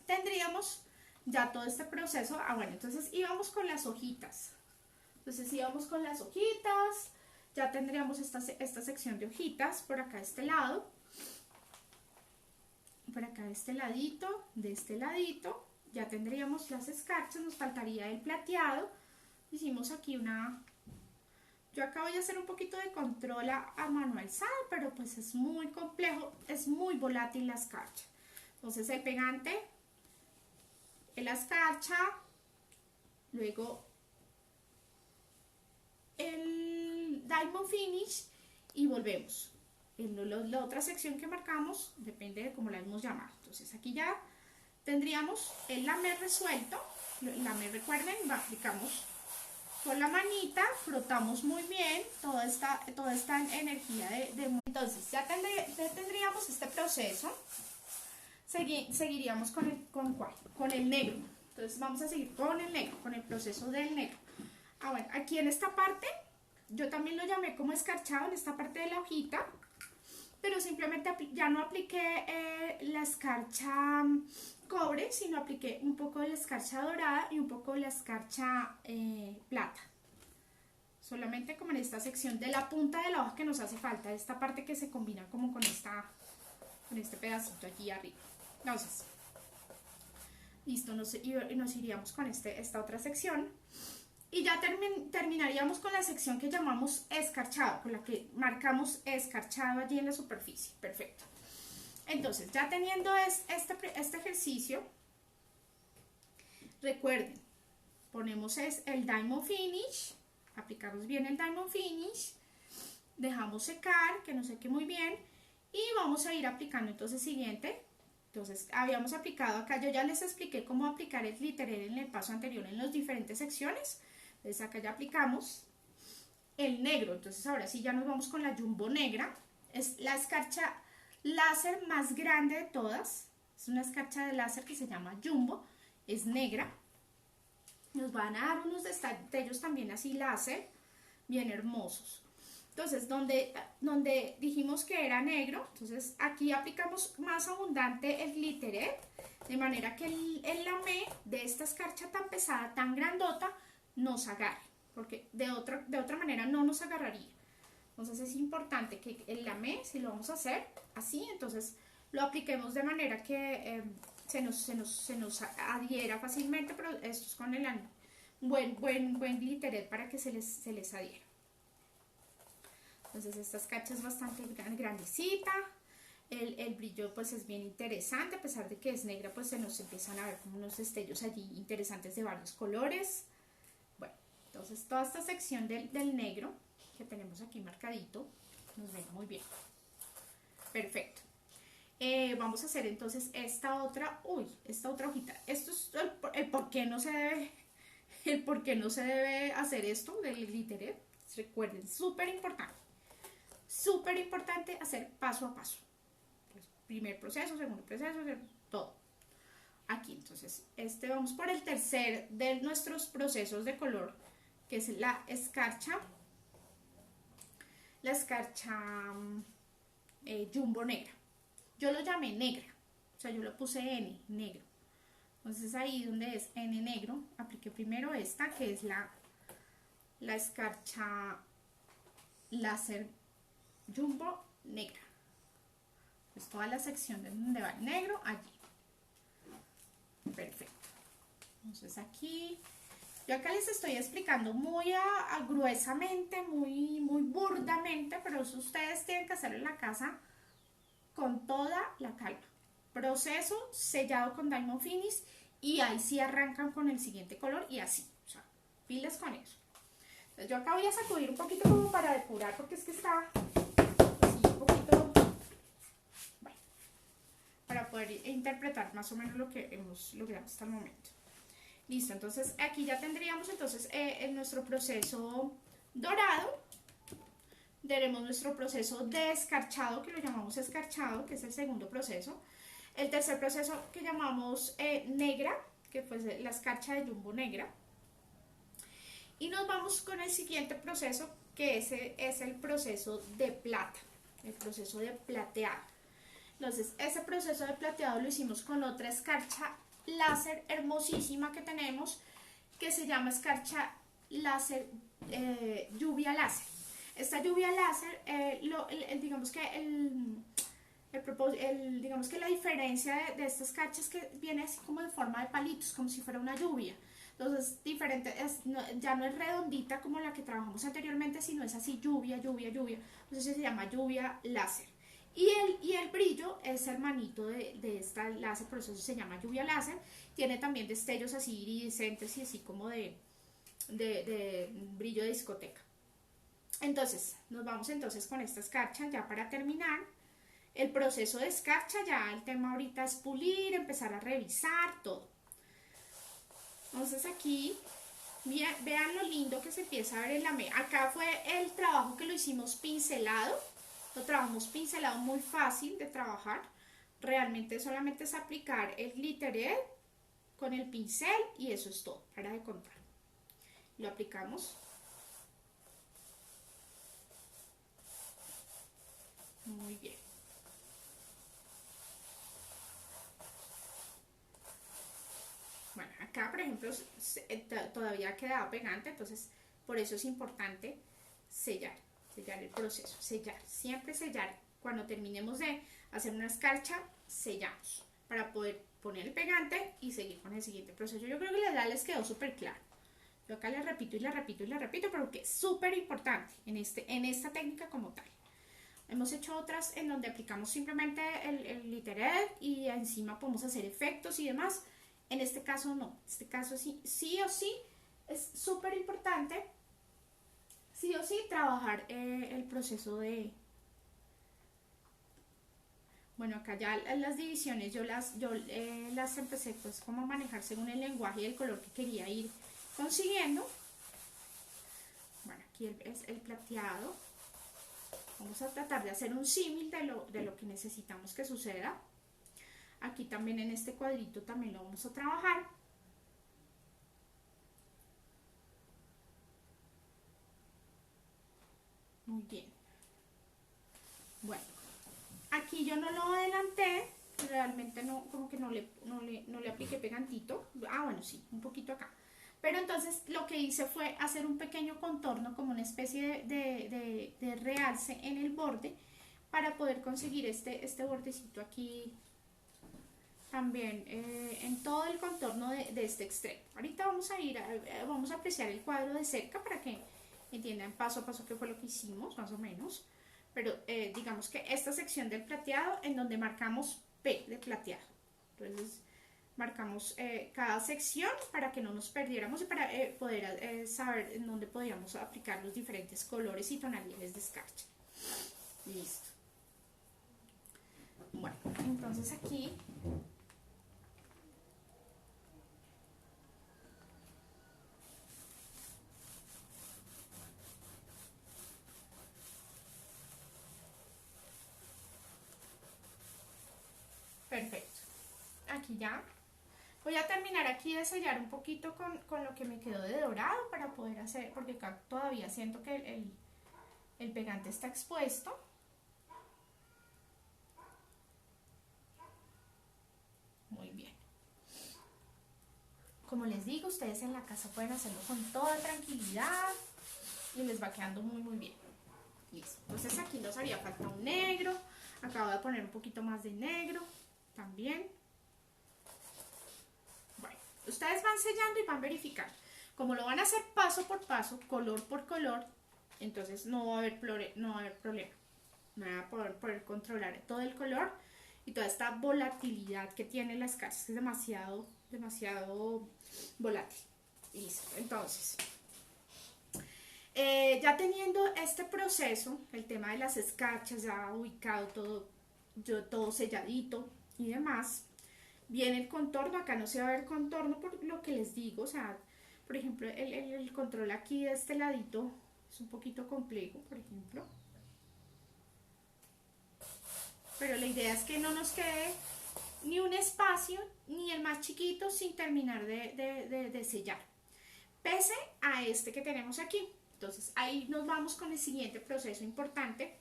tendríamos ya todo este proceso. Bueno, entonces íbamos con las hojitas. Entonces íbamos con las hojitas, ya tendríamos esta sección de hojitas por acá de este lado. Por acá de este ladito, ya tendríamos las escarchas, nos faltaría el plateado. Hicimos aquí yo acabo de hacer un poquito de control a mano alzada, pero pues es muy complejo, es muy volátil la escarcha. Entonces el pegante, la escarcha, luego el Diamond Finish y volvemos. La otra sección que marcamos depende de cómo la hemos llamado. Entonces aquí ya tendríamos el lamé resuelto. El lamé, recuerden, aplicamos con la manita, frotamos muy bien toda esta energía entonces ya tendríamos este proceso. Seguiríamos con el negro. Entonces vamos a seguir con el negro, con el proceso del negro. Bueno, aquí en esta parte yo también lo llamé como escarchado, en esta parte de la hojita, pero simplemente ya no apliqué la escarcha cobre, sino apliqué un poco de la escarcha dorada y un poco de la escarcha plata. Solamente como en esta sección de la punta de la hoja que nos hace falta, esta parte que se combina como con este pedacito aquí arriba. Entonces, listo, nos iríamos con esta otra sección. Y ya terminaríamos con la sección que llamamos escarchado, con la que marcamos escarchado allí en la superficie. Perfecto. Entonces, ya teniendo este ejercicio, recuerden, ponemos el Diamond Finish, aplicamos bien el Diamond Finish, dejamos secar, que nos seque muy bien, y vamos a ir aplicando entonces siguiente. Entonces, habíamos aplicado acá, yo ya les expliqué cómo aplicar el glitter en el paso anterior en las diferentes secciones. Entonces acá ya aplicamos el negro. Entonces ahora sí ya nos vamos con la jumbo negra. Es la escarcha láser más grande de todas. Es una escarcha de láser que se llama jumbo. Es negra. Nos van a dar unos destellos también así láser, bien hermosos. Entonces donde dijimos que era negro, entonces aquí aplicamos más abundante el glitteret, de manera que el lamé de esta escarcha tan pesada, tan grandota, nos agarre, porque de otra manera no nos agarraría. Entonces es importante que el lamé, si lo vamos a hacer así, entonces lo apliquemos de manera que se nos adhiera fácilmente, pero esto es con el buen glitteret para que se les adhiera. Entonces esta escarcha es bastante grandecita, el brillo pues es bien interesante, a pesar de que es negra, pues se nos empiezan a ver como unos destellos allí interesantes de varios colores. Entonces toda esta sección del negro que tenemos aquí marcadito nos ven muy bien. Perfecto. Vamos a hacer entonces esta otra hojita. Esto es el por qué no se debe hacer esto del glitteret. Recuerden, súper importante hacer paso a paso. Pues, primer proceso, segundo proceso, todo. Aquí entonces, vamos por el tercer de nuestros procesos de color, que es la escarcha jumbo negra. Yo lo llamé negra, o sea, yo lo puse N, negro. Entonces ahí donde es N negro, apliqué primero esta, que es la escarcha láser jumbo negra. Pues toda la sección de donde va el negro, allí. Perfecto. Entonces aquí... Yo acá les estoy explicando muy gruesamente, muy burdamente, pero eso ustedes tienen que hacerlo en la casa con toda la calma. Proceso sellado con Diamond Finish y ahí sí arrancan con el siguiente color y así, o sea, pilas con eso. Entonces yo acá voy a sacudir un poquito como para depurar porque es que está así un poquito, bueno, para poder interpretar más o menos lo que hemos logrado hasta el momento. Listo, entonces aquí ya tendríamos entonces en nuestro proceso dorado, tenemos nuestro proceso de escarchado, que lo llamamos escarchado, que es el segundo proceso. El tercer proceso que llamamos negra, que fue la escarcha de jumbo negra. Y nos vamos con el siguiente proceso, que ese es el proceso de plata, el proceso de plateado. Entonces, ese proceso de plateado lo hicimos con otra escarcha láser hermosísima que tenemos, que se llama escarcha láser, lluvia láser. Esta lluvia láser, digamos que digamos que la diferencia de esta escarcha es que viene así como en forma de palitos, como si fuera una lluvia. Entonces, diferente, ya no es redondita como la que trabajamos anteriormente, sino es así, lluvia, lluvia, lluvia. Entonces se llama lluvia láser. Y el brillo es hermanito de esta láser, por eso se llama lluvia láser. Tiene también destellos así iridiscentes y así como de brillo de discoteca. Entonces, nos vamos entonces con esta escarcha ya para terminar. El proceso de escarcha, ya el tema ahorita es pulir, empezar a revisar todo. Entonces aquí, vean lo lindo que se empieza a ver en la mesa. Acá fue el trabajo que lo hicimos pincelado. Lo trabajamos pincelado, muy fácil de trabajar. Realmente solamente es aplicar el glitter con el pincel y eso es todo, para de contar. Lo aplicamos. Muy bien. Bueno, acá por ejemplo todavía quedaba pegante, entonces por eso es importante sellar el proceso, sellar, siempre sellar. Cuando terminemos de hacer una escarcha, sellamos para poder poner el pegante y seguir con el siguiente proceso. Yo creo que ya les quedó súper claro. Yo acá les repito y les repito y les repito, pero que es súper importante en esta técnica como tal. Hemos hecho otras en donde aplicamos simplemente el glitter y encima podemos hacer efectos y demás. En este caso no, en este caso sí o sí es súper importante, sí o sí, trabajar el proceso de... Bueno, acá ya las divisiones yo las empecé pues como a manejar según el lenguaje y el color que quería ir consiguiendo. Bueno, aquí es el plateado. Vamos a tratar de hacer un símil de lo que necesitamos que suceda. Aquí también en este cuadrito también lo vamos a trabajar. Muy bien. Bueno, aquí yo no lo adelanté, realmente no, como que no le apliqué pegantito. Ah, bueno, sí, un poquito acá. Pero entonces lo que hice fue hacer un pequeño contorno, como una especie de realce en el borde, para poder conseguir este bordecito aquí también en todo el contorno de este extremo. Ahorita vamos a vamos a apreciar el cuadro de cerca para que entiendan paso a paso qué fue lo que hicimos, más o menos. Pero digamos que esta sección del plateado en donde marcamos P de plateado. Entonces marcamos cada sección para que no nos perdiéramos y para poder saber en dónde podíamos aplicar los diferentes colores y tonalidades de escarcha. Listo. Bueno, entonces aquí perfecto. Aquí ya voy a terminar aquí de sellar un poquito con lo que me quedó de dorado para poder hacer, porque acá todavía siento que el pegante está expuesto. Muy bien. Como les digo, ustedes en la casa pueden hacerlo con toda tranquilidad y les va quedando muy muy bien. Listo. Entonces aquí nos haría falta un negro. Acabo de poner un poquito más de negro también. Bueno, ustedes van sellando y van verificando. Como lo van a hacer paso por paso, color por color, entonces no va a haber problema. Van a poder controlar todo el color y toda esta volatilidad que tiene la escarcha. Es demasiado volátil. Listo. Entonces, ya teniendo este proceso, el tema de las escarchas ya ubicado, todo selladito y demás, viene el contorno. Acá no se va a ver contorno por lo que les digo, o sea, por ejemplo, el control aquí de este ladito es un poquito complejo, por ejemplo. Pero la idea es que no nos quede ni un espacio, ni el más chiquito sin terminar de sellar, pese a este que tenemos aquí. Entonces ahí nos vamos con el siguiente proceso importante,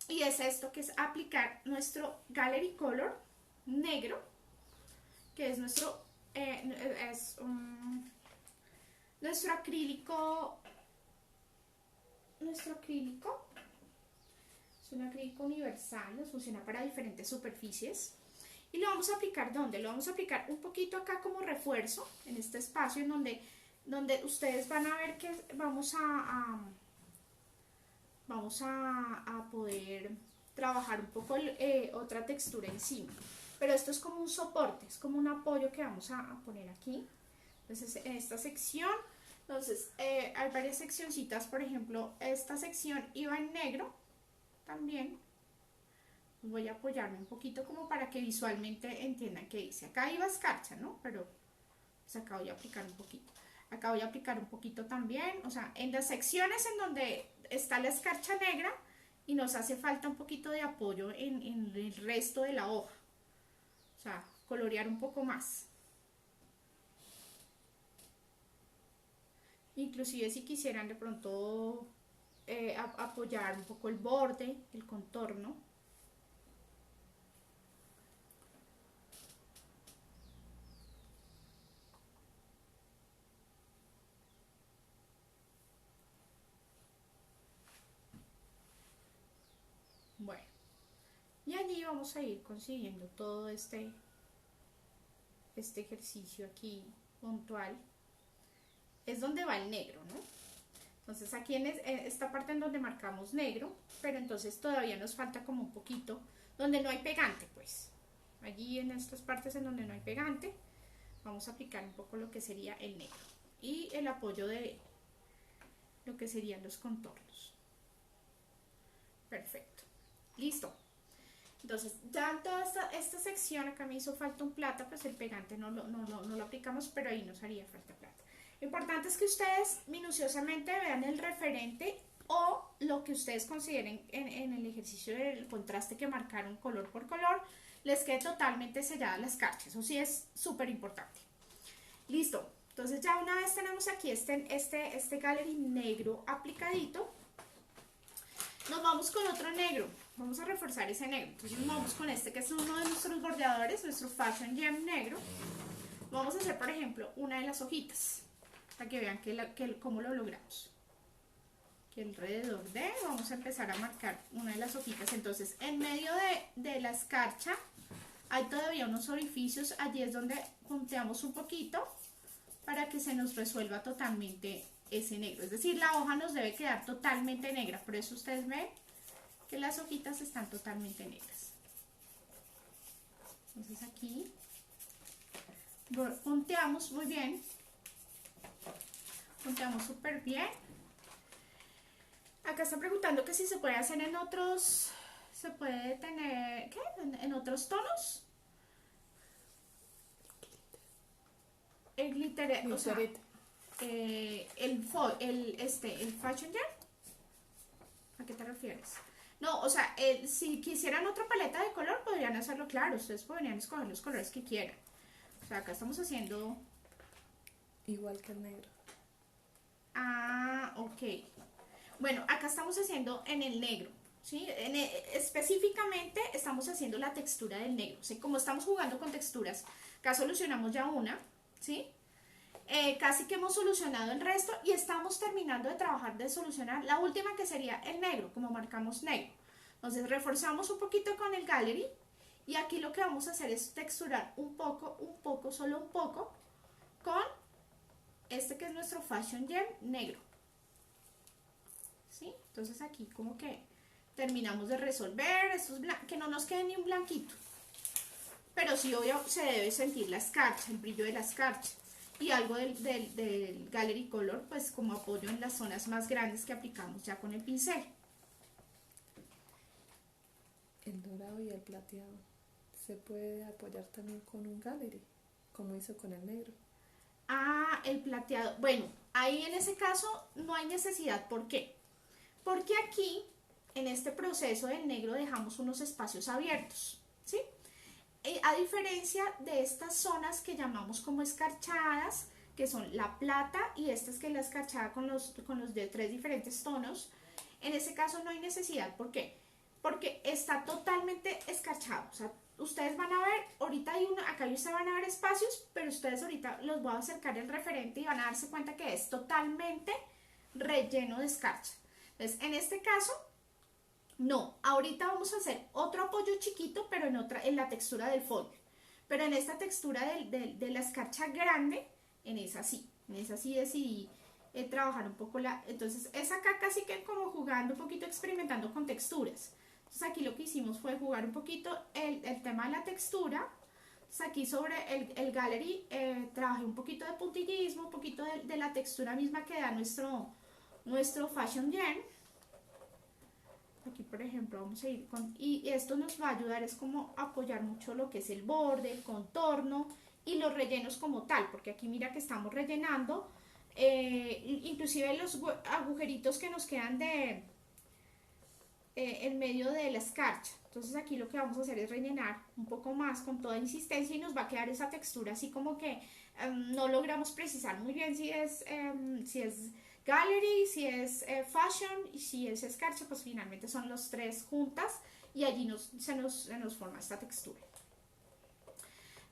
y es esto, que es aplicar nuestro Gallery Color negro, que es nuestro acrílico, es un acrílico universal, nos funciona para diferentes superficies. Y lo vamos a aplicar, ¿dónde? Lo vamos a aplicar un poquito acá como refuerzo, en este espacio en donde ustedes van a ver que vamos a poder trabajar un poco otra textura encima. Pero esto es como un soporte, es como un apoyo que vamos a poner aquí. Entonces, en esta sección, hay varias seccioncitas. Por ejemplo, esta sección iba en negro también. Voy a apoyarme un poquito como para que visualmente entiendan qué dice. Acá iba escarcha, ¿no? Pero pues acá voy a aplicar un poquito. Acá voy a aplicar un poquito también. O sea, en las secciones en donde está la escarcha negra y nos hace falta un poquito de apoyo en el resto de la hoja. O sea, colorear un poco más. Inclusive si quisieran de pronto apoyar un poco el borde, el contorno. Bueno, y allí vamos a ir consiguiendo todo este ejercicio aquí puntual. Es donde va el negro, ¿no? Entonces aquí en esta parte en donde marcamos negro, pero entonces todavía nos falta como un poquito, donde no hay pegante, pues. Allí en estas partes en donde no hay pegante, vamos a aplicar un poco lo que sería el negro y el apoyo de lo que serían los contornos. Perfecto. Listo. Entonces, ya en toda esta sección, acá me hizo falta un plata, pues el pegante no lo aplicamos, pero ahí nos haría falta plata. Lo importante es que ustedes minuciosamente vean el referente o lo que ustedes consideren en el ejercicio del contraste que marcaron color por color, les quede totalmente sellada la escarcha. Eso sí es súper importante. Listo. Entonces ya una vez tenemos aquí este Gallery negro aplicadito, nos vamos con otro negro. Vamos a reforzar ese negro. Entonces nos vamos con este que es uno de nuestros bordeadores, nuestro Fashion Gem negro. Vamos a hacer, por ejemplo, una de las hojitas, para que vean cómo lo logramos. Aquí alrededor vamos a empezar a marcar una de las hojitas. Entonces, en medio de la escarcha hay todavía unos orificios. Allí es donde punteamos un poquito para que se nos resuelva totalmente ese negro. Es decir, la hoja nos debe quedar totalmente negra. Por eso ustedes ven que las hojitas están totalmente negras. Entonces aquí punteamos muy bien. Punteamos súper bien. Acá están preguntando que si se puede hacer en otros, se puede tener, ¿qué? En otros tonos. El glitter, o sea, el Fashion Gem. ¿A qué te refieres? No, o sea, si quisieran otra paleta de color, podrían hacerlo, claro. Ustedes podrían escoger los colores que quieran. O sea, acá estamos haciendo... Igual que el negro. Ah, ok. Bueno, acá estamos haciendo en el negro, ¿sí? Específicamente estamos haciendo la textura del negro, ¿sí? Como estamos jugando con texturas, acá solucionamos ya una, ¿sí? Casi que hemos solucionado el resto y estamos terminando de trabajar de solucionar la última, que sería el negro, como marcamos negro. Entonces reforzamos un poquito con el Gallery y aquí lo que vamos a hacer es texturar un poco, solo un poco, con este que es nuestro Fashion Gem negro. ¿Sí? Entonces aquí como que terminamos de resolver estos que no nos quede ni un blanquito, pero sí obvio se debe sentir la escarcha, el brillo de la escarcha, y algo del Gallery Color pues como apoyo en las zonas más grandes que aplicamos ya con el pincel. El dorado y el plateado se puede apoyar también con un Gallery, como hizo con el negro. Ah, el plateado, bueno, ahí en ese caso no hay necesidad. ¿Por qué? Porque aquí, en este proceso del negro, dejamos unos espacios abiertos, ¿sí? a diferencia de estas zonas que llamamos como escarchadas, que son la plata y esta es que es la escarchada con los de 3 diferentes tonos, en ese caso no hay necesidad. ¿Por qué? Porque está totalmente escarchado. O sea, ustedes van a ver, ahorita hay uno, acá ustedes van a ver espacios, pero ustedes ahorita los voy a acercar el referente y van a darse cuenta que es totalmente relleno de escarcha. Entonces, en este caso, no. Ahorita vamos a hacer otro apoyo chiquito, pero en la textura del foil. Pero en esta textura de la escarcha grande, en esa sí decidí trabajar un poco entonces es acá casi que como jugando un poquito, experimentando con texturas. Entonces aquí lo que hicimos fue jugar un poquito el tema de la textura. Entonces aquí sobre el gallery trabajé un poquito de puntillismo, un poquito de la textura misma que da nuestro Fashion Gem. Aquí por ejemplo vamos a ir con, y esto nos va a ayudar es como apoyar mucho lo que es el borde, el contorno y los rellenos como tal, porque aquí mira que estamos rellenando inclusive los agujeritos que nos quedan en medio de la escarcha. Entonces aquí lo que vamos a hacer es rellenar un poco más con toda insistencia y nos va a quedar esa textura así como que no logramos precisar muy bien si es gallery, si es fashion y si es escarcha, pues finalmente son los tres juntas y allí se nos forma esta textura.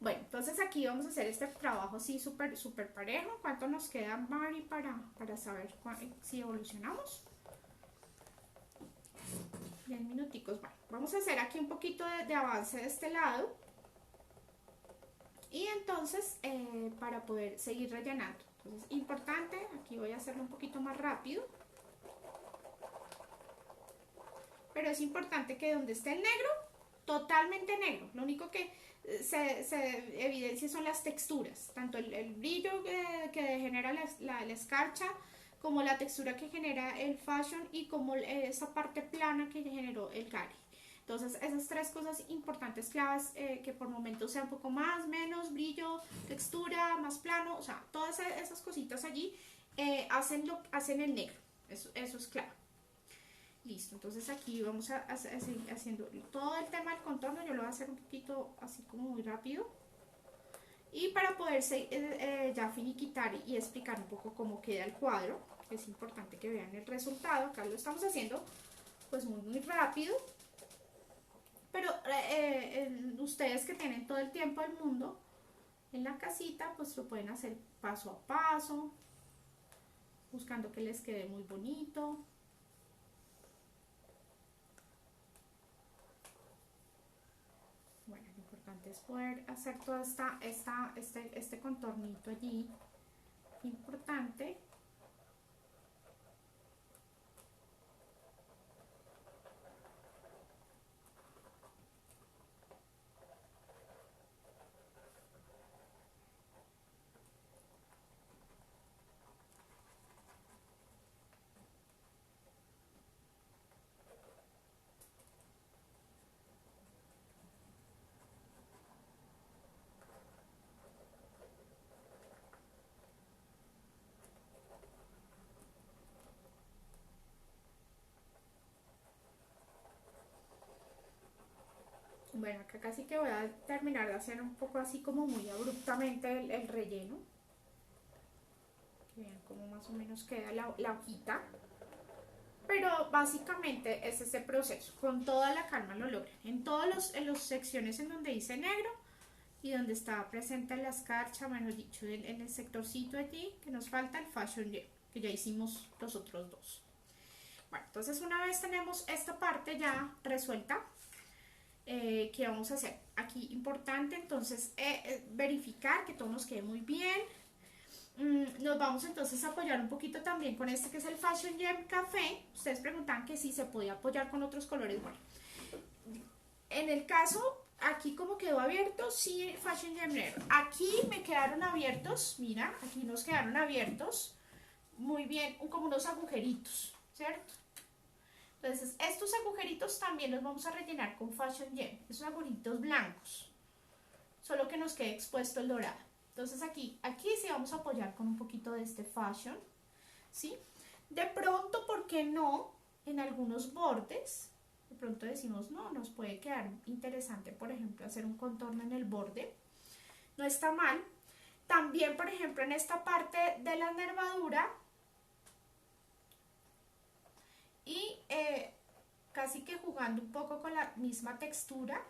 Bueno, entonces aquí vamos a hacer este trabajo así súper parejo. ¿Cuánto nos queda, Mari, para saber si evolucionamos? 10 minuticos. Bueno, vamos a hacer aquí un poquito de avance de este lado. Y entonces, para poder seguir rellenando. Entonces, importante, aquí voy a hacerlo un poquito más rápido. Pero es importante que donde esté el negro, totalmente negro. Lo único que se evidencia son las texturas, tanto el brillo que genera la escarcha, como la textura que genera el fashion y como esa parte plana que generó el gari. Entonces esas tres cosas importantes, claves, que por momentos sea un poco más, menos, brillo, textura, más plano, o sea, todas esas cositas allí hacen el negro, eso es clave. Listo, entonces aquí vamos a seguir haciendo todo el tema del contorno. Yo lo voy a hacer un poquito así como muy rápido. Y para poder ya finiquitar y explicar un poco cómo queda el cuadro, es importante que vean el resultado. Acá lo estamos haciendo pues muy rápido. Pero ustedes que tienen todo el tiempo del mundo en la casita, pues lo pueden hacer paso a paso, buscando que les quede muy bonito. Bueno, lo importante es poder hacer todo este contornito allí, importante. Bueno, acá casi que voy a terminar de hacer un poco así como muy abruptamente el relleno. Que vean cómo más o menos queda la hojita. Pero básicamente es este proceso. Con toda la calma lo logran. En todas las secciones en donde dice negro y donde estaba presente la escarcha, mejor dicho, en el sectorcito allí, que nos falta el Fashion Gem, que ya hicimos los otros dos. Bueno, entonces una vez tenemos esta parte ya resuelta, ¿qué vamos a hacer? Aquí importante entonces verificar que todo nos quede muy bien. Nos vamos entonces a apoyar un poquito también con este que es el Fashion Gem Café. Ustedes preguntan que si se podía apoyar con otros colores. Bueno, en el caso, aquí como quedó abierto, sí, Fashion Gem Negro. Aquí me quedaron abiertos, mira, aquí nos quedaron abiertos, muy bien, como unos agujeritos, ¿cierto? Entonces, estos agujeritos también los vamos a rellenar con Fashion Gem, esos agujeritos blancos, solo que nos quede expuesto el dorado. Entonces aquí sí vamos a apoyar con un poquito de este Fashion, ¿sí? De pronto, ¿por qué no? En algunos bordes, De pronto decimos, no, nos puede quedar interesante, por ejemplo, hacer un contorno en el borde. No está mal. También, por ejemplo, en esta parte de la nervadura y casi que jugando un poco con la misma textura,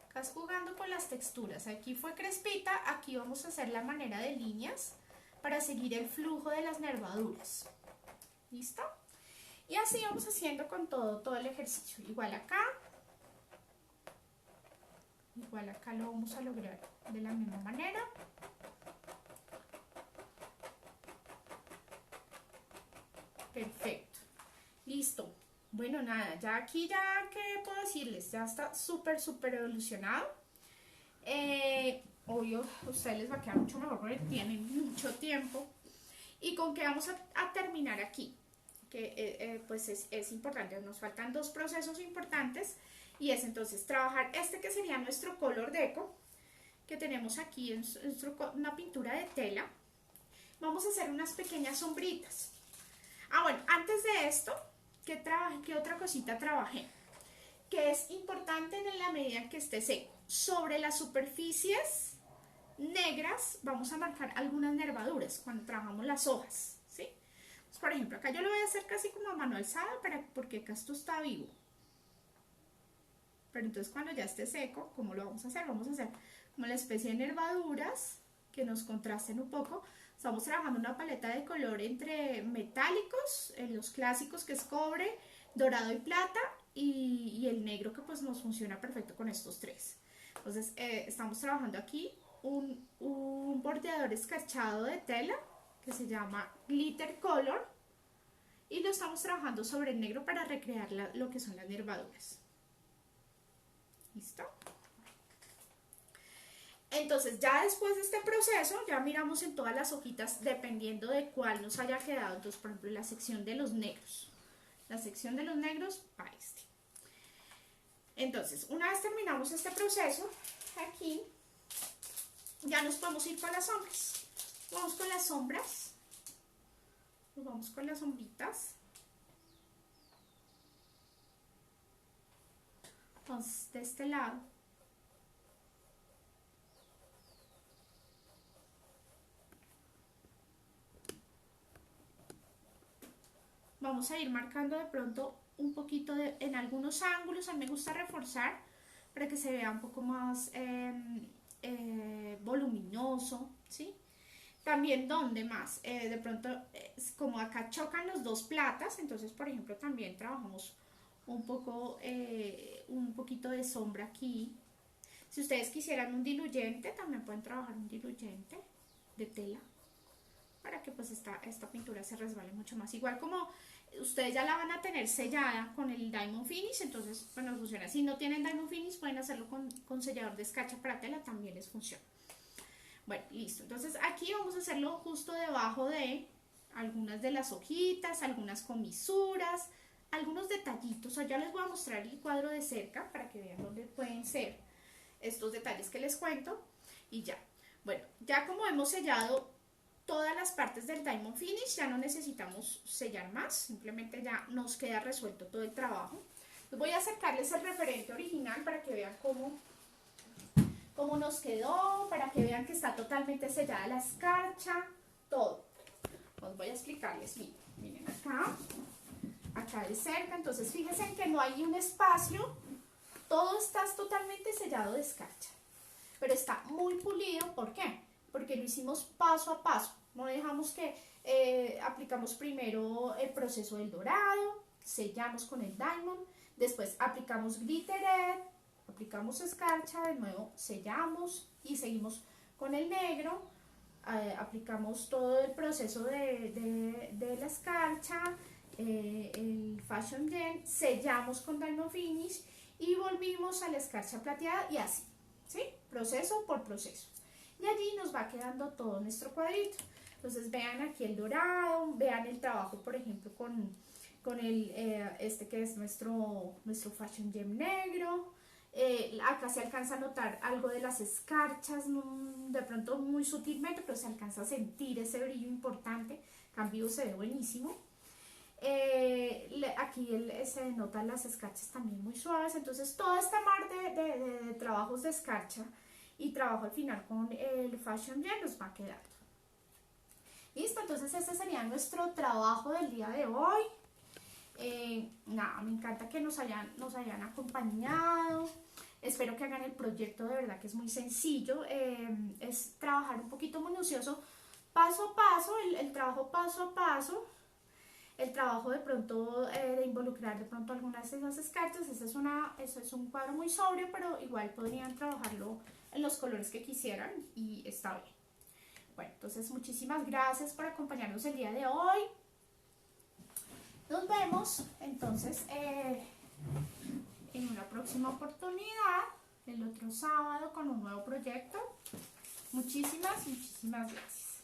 casi jugando con las texturas. Aquí fue crespita, aquí vamos a hacer la manera de líneas para seguir el flujo de las nervaduras. ¿Listo? Y así vamos haciendo con todo el ejercicio. Igual acá lo vamos a lograr de la misma manera. Perfecto. Listo. Bueno, nada, ya aquí ya, ¿qué puedo decirles? Ya está súper evolucionado. Obvio, a ustedes les va a quedar mucho mejor porque tienen mucho tiempo. ¿Y con qué vamos a terminar aquí? Que pues es importante, nos faltan dos procesos importantes y es entonces trabajar este que sería nuestro color deco, que tenemos aquí en una pintura de tela. Vamos a hacer unas pequeñas sombritas. Bueno, antes de esto, ¿qué otra cosita trabajé? Que es importante en la medida que esté seco. Sobre las superficies negras vamos a marcar algunas nervaduras cuando trabajamos las hojas, ¿sí? Entonces, por ejemplo, acá yo lo voy a hacer casi como a mano alzada porque acá esto está vivo. Pero entonces cuando ya esté seco, ¿cómo lo vamos a hacer? Vamos a hacer como la especie de nervaduras que nos contrasten un poco. Estamos trabajando una paleta de color entre metálicos, los clásicos que es cobre, dorado y plata, y el negro que pues nos funciona perfecto con estos tres. Entonces estamos trabajando aquí un bordeador escarchado de tela que se llama Glitter Color y lo estamos trabajando sobre el negro para recrear lo que son las nervaduras. ¿Listo? Entonces ya después de este proceso ya miramos en todas las hojitas dependiendo de cuál nos haya quedado. Entonces, por ejemplo, la sección de los negros. La sección de los negros va este. Entonces, una vez terminamos este proceso, aquí ya nos podemos ir con las sombras. Vamos con las sombras. Nos vamos con las sombritas. Vamos de este lado. Vamos a ir marcando de pronto un poquito en algunos ángulos. A mí me gusta reforzar para que se vea un poco más voluminoso, ¿sí? También donde más, de pronto, como acá chocan los dos platas, entonces por ejemplo también trabajamos un poquito de sombra aquí. Si ustedes quisieran un diluyente, también pueden trabajar un diluyente de tela para que pues esta pintura se resbale mucho más. Igual como ustedes ya la van a tener sellada con el Diamond Finish, entonces pues nos funciona. Si no tienen Diamond Finish pueden hacerlo con sellador de escarcha para tela, también les funciona. Bueno, listo. Entonces aquí vamos a hacerlo justo debajo de algunas de las hojitas, algunas comisuras, algunos detallitos. Ya les voy a mostrar el cuadro de cerca para que vean dónde pueden ser estos detalles que les cuento. Y ya. Bueno, ya como hemos sellado todas las partes del Diamond Finish, ya no necesitamos sellar más. Simplemente ya nos queda resuelto todo el trabajo. Entonces voy a acercarles el referente original para que vean cómo nos quedó, para que vean que está totalmente sellada la escarcha, todo. Os voy a explicarles, miren acá de cerca, entonces fíjense que no hay un espacio, todo está totalmente sellado de escarcha, pero está muy pulido. ¿Por qué? Porque lo hicimos paso a paso, no dejamos que aplicamos primero el proceso del dorado, sellamos con el diamond, después aplicamos glitter, aplicamos escarcha, de nuevo sellamos y seguimos con el negro, aplicamos todo el proceso de la escarcha, el Fashion Gem, sellamos con Diamond Finish y volvimos a la escarcha plateada y así, ¿sí? Proceso por proceso. Y allí nos va quedando todo nuestro cuadrito. Entonces vean aquí el dorado, vean el trabajo por ejemplo con este que es nuestro Fashion Gem negro. Acá se alcanza a notar algo de las escarchas, de pronto muy sutilmente, pero se alcanza a sentir ese brillo importante. En cambio se ve buenísimo. Aquí se notan las escarchas también muy suaves, entonces toda esta mar de trabajos de escarcha y trabajo al final con el Fashion Gel nos va a quedar. Listo, entonces este sería nuestro trabajo del día de hoy. Nada, me encanta que nos hayan acompañado. Espero que hagan el proyecto, de verdad que es muy sencillo. Es trabajar un poquito minucioso, paso a paso, el trabajo paso a paso. El trabajo de pronto de involucrar de pronto algunas de esas escarchas. Este es un cuadro muy sobrio, pero igual podrían trabajarlo en los colores que quisieran y está bien. Bueno, entonces muchísimas gracias por acompañarnos el día de hoy. Nos vemos entonces en una próxima oportunidad, el otro sábado, con un nuevo proyecto. Muchísimas gracias.